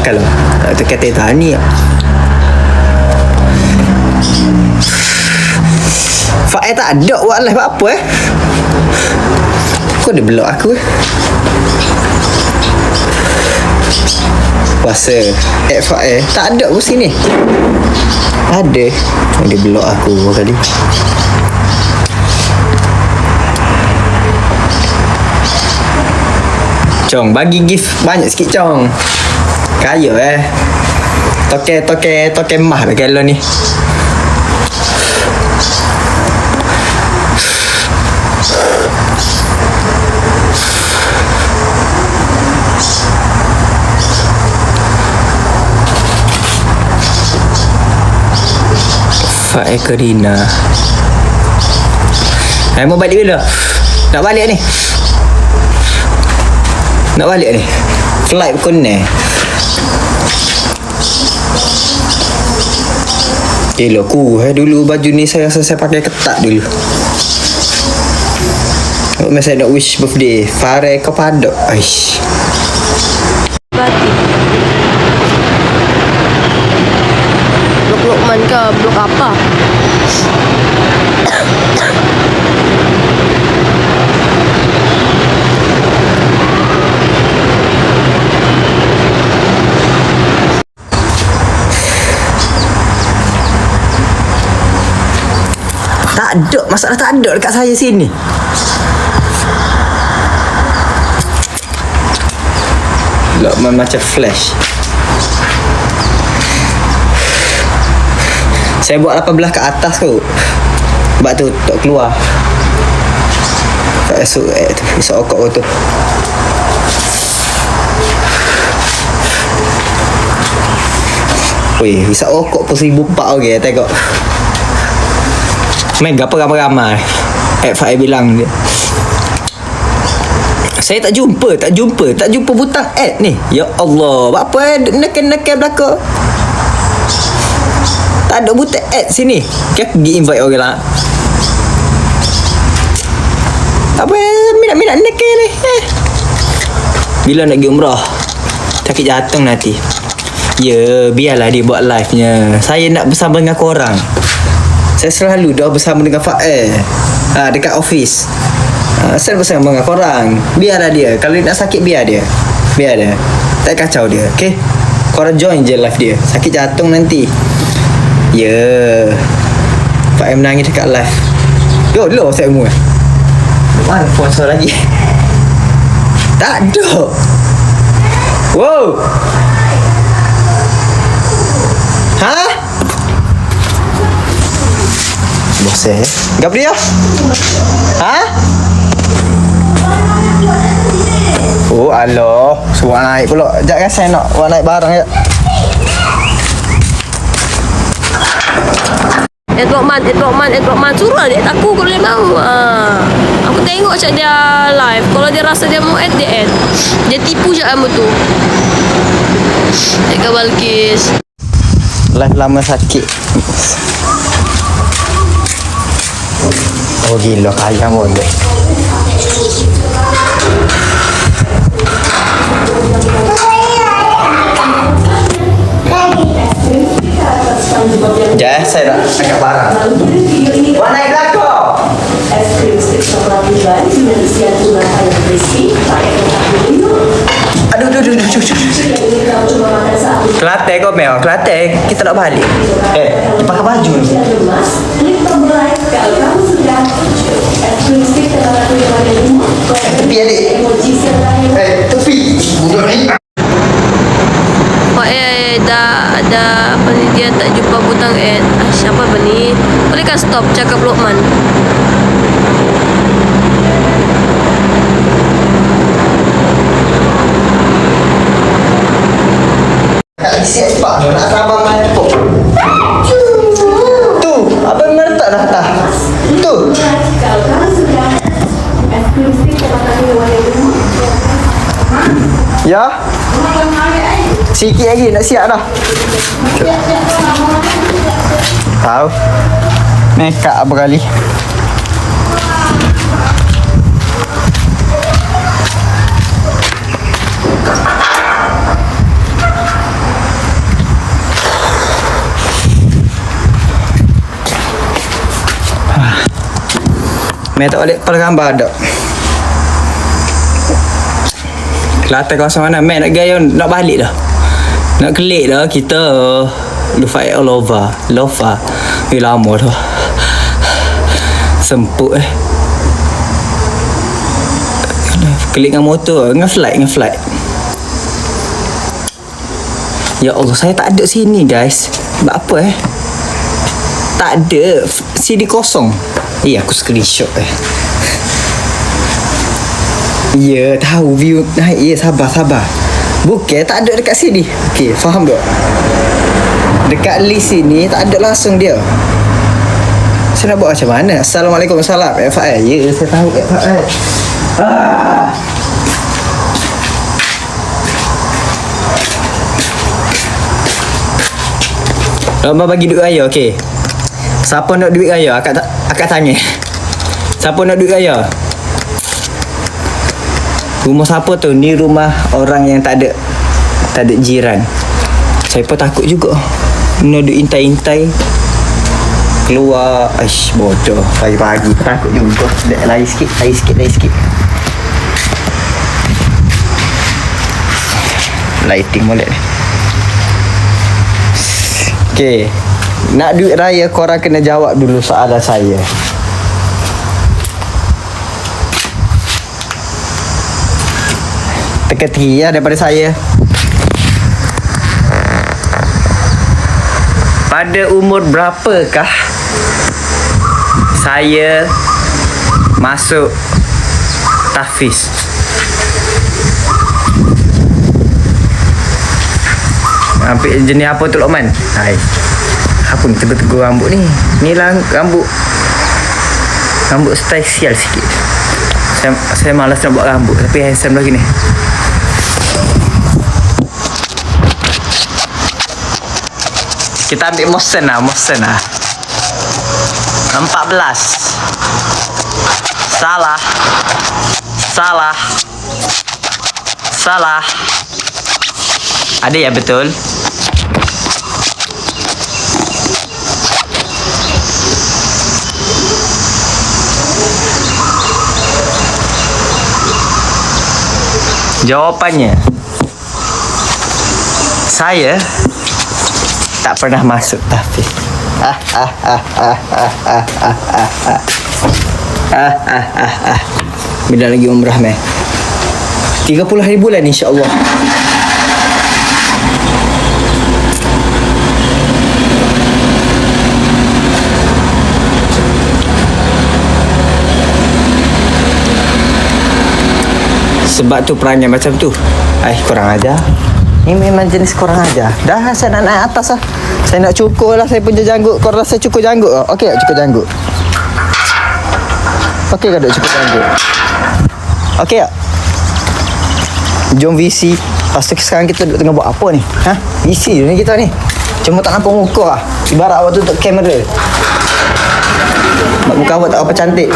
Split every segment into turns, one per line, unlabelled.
Kalau tu kata tani Faik tak ada buat live apa Kau dia block aku Puasa Faik tak ada pun sini. Ada. Dia block aku kali. Cong, bagi gift banyak sikit Cong. Kaya Toke mah kalau ni. Faik Karina. Mau balik bila? Nak balik ni. Flight pukul ni. Ku dulu baju ni saya pakai ketat dulu. Masa nak wish birthday Farah kepada Aish
Batik Blok Lokman ke blok apa?
Tak ada, masalah tak ada dekat saya sini. Lokman macam flash. Saya buat 18 ke atas tu. Sebab tu tak keluar. Tak esok tu, esok okok tu. Weh, esok okok pun 1,400 okay, tengok. Mega apa ramai-ramai. Faik bilang dia. Saya tak jumpa butang add ni. Ya Allah, buat apa nekan belakang. Tak ada butang add sini. Kan pergi invite orang lah. Apa minat nekan ni. Bila nak pergi umrah? Sakit jantung nanti. Ya, biarlah dia buat live-nya. Saya nak bersama dengan korang. Saya selalu dah bersama dengan Faik dekat office. Saya bersama dengan korang. Biarlah dia. Kalau dia nak sakit biar dia. Tak kacau dia. Okay. Korang join je live dia. Sakit jantung nanti. Ya. Faik menangis dekat live. Loh saya semua. Mana sponsor lagi? Tak ada. Wow. Bos Gabriel? Oh aloh, suruh naik pula. Sekejap kan saya nak naik barang je.
Edwardman suruh adik aku kalau dia mau. Aku tengok macam dia live. Kalau dia rasa dia mau add, dia add. Dia tipu je kamu tu. Eka Balkis.
Live lama sakit. Oh gila, kaya boleh. Sekejap saya nak angkat barang. Wah naik belakang. Aduh. Kelantan kau Mel, Kelantan kita nak balik. Dia pakai baju ni. Tepi adik. Tepi. Budak ni.
Dah apa ni, dia tak jumpa butang add. Siapa apa ni? Boleh kan stop cakap Lokman?
Siap pak, nak abang main pop. Tu, abang letak dah atas. Tu. Ya. Sikit lagi nak siap dah. Tahu. Nekat apa kali. Main tak balik kepala gambar dak. Kelantan kawasan mana? Main nak gaya nak balik dah. Nak kelik dah kita. Lupa all over. Lofa. Lama dah. Semput Kelik dengan motor. Dengan flight. Ya Allah, saya tak ada sini guys. Buat apa tak ada. CD kosong. Aku screenshot Ya, tahu view naik. Ya, sabar. Bukan tak ada dekat sini. Okey, faham tak? Dekat list sini tak ada langsung dia. Saya nak buat macam mana? Assalamualaikum. Salam FAL. Ya, saya tahu FAL. Lomba bagi duit raya, okey. Siapa nak duit raya? Akak tanya. Siapa nak duit raya? Rumah siapa tu? Ni rumah orang yang tak ada jiran. Saya pun takut juga. Nak duit intai-intai. Keluar. Aish, bodoh. Pagi-pagi takut juga. Lari sikit. Lighting molek ni. Okey. Nak duit raya, korang kena jawab dulu soalan saya. Teka-teki daripada saya. Pada umur berapakah saya masuk tahfiz? Hampir jenis apa tu Lokman? Apa ni tegur-tegur rambut ni? Ni lah rambut style sial sikit. Saya malas nak buat rambut, tapi handsome lagi ni. Kita ambil Mosen lah. 14. Salah. Ada ya betul? Jawapannya, saya tak pernah masuk tahfiz. Bila lagi umrah 30 hari bulan insya-Allah. Sebab tu perangai macam tu. Korang ajar. Ni memang jenis korang ajar. Dah saya nak naik atas lah. Saya nak cukur lah saya punya janggut. Korang rasa cukur janggut ke? Okey tak cukur janggut? Okey ke tak cukur janggut? Okey tak? Jom VC. Lepas tu sekarang kita duduk tengah buat apa ni? VC ni kita ni. Cuma tak nampak muka lah. Ibarat awak tutup kamera. Muka awak tak apa cantik.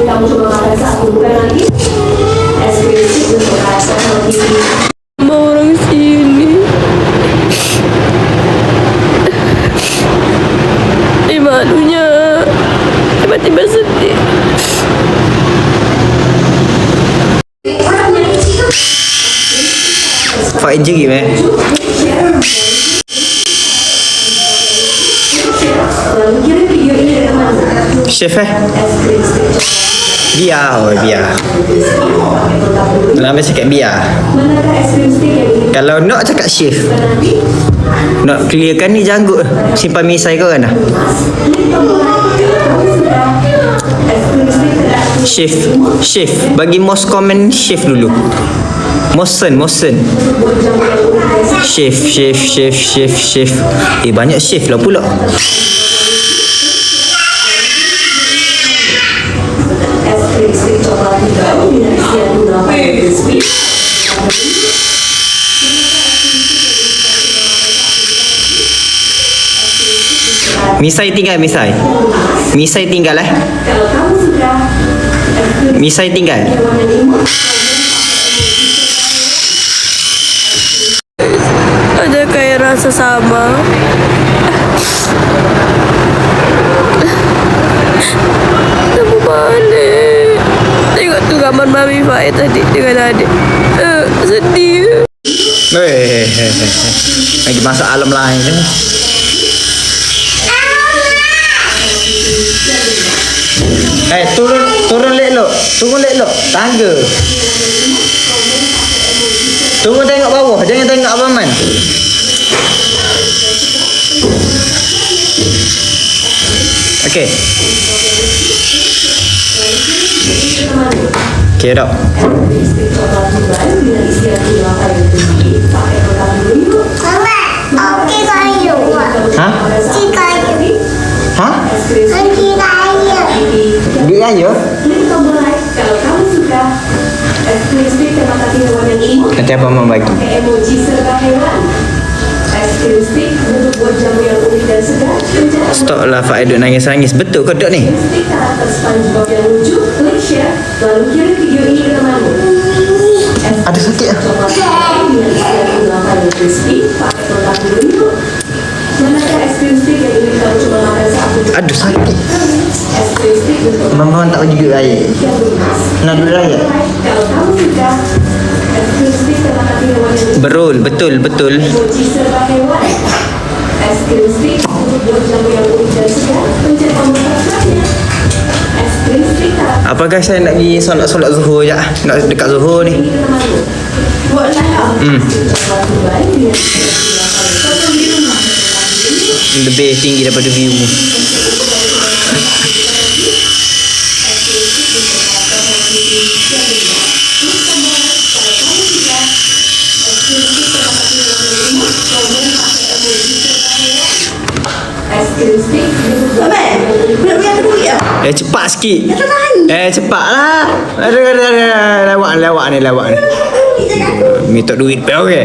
Kamu coba makan satu bukan lagi es krim stick untuk rasa lebih
Sama orang sini. Malunya tiba-tiba sedih.
Fight je game Chef biar. Lama cakap biar. Kalau nak cakap chef. Nak clearkan ni janggut. Simpan misai kau kan dah. Chef. Bagi most comment chef dulu. Mosen. Chef. Banyak chef lah pula. Misai tinggal. Misai tinggal.
Ada kayak rasa sama. Mami Faik tadi dengan adik. Sedih.
Lagi masuk alam lain ni. Turun lelok. Turun lelok. Tangga. Turun tengok bawah, jangan tengok Abang Man. Okey. Okey dah. Ha? Ha? Duit aja. Nanti Abang Man bagi. Stop lah Fak duk nangis-nangis. Betul kau duk ni? Ada sakit lah. Aduh sakit. Mama tak bagi duit raya. Nak duit raya? Berul, betul. Apakah saya nak pergi solat zuhur je? Nak dekat zuhur ni. Lebih tinggi daripada view. Cepat sikit. Cepatlah. Lawak ni. Minta duit pe okey.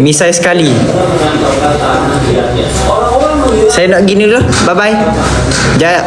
Misai sekali. Saya nak gini dulu. Bye bye. Jap.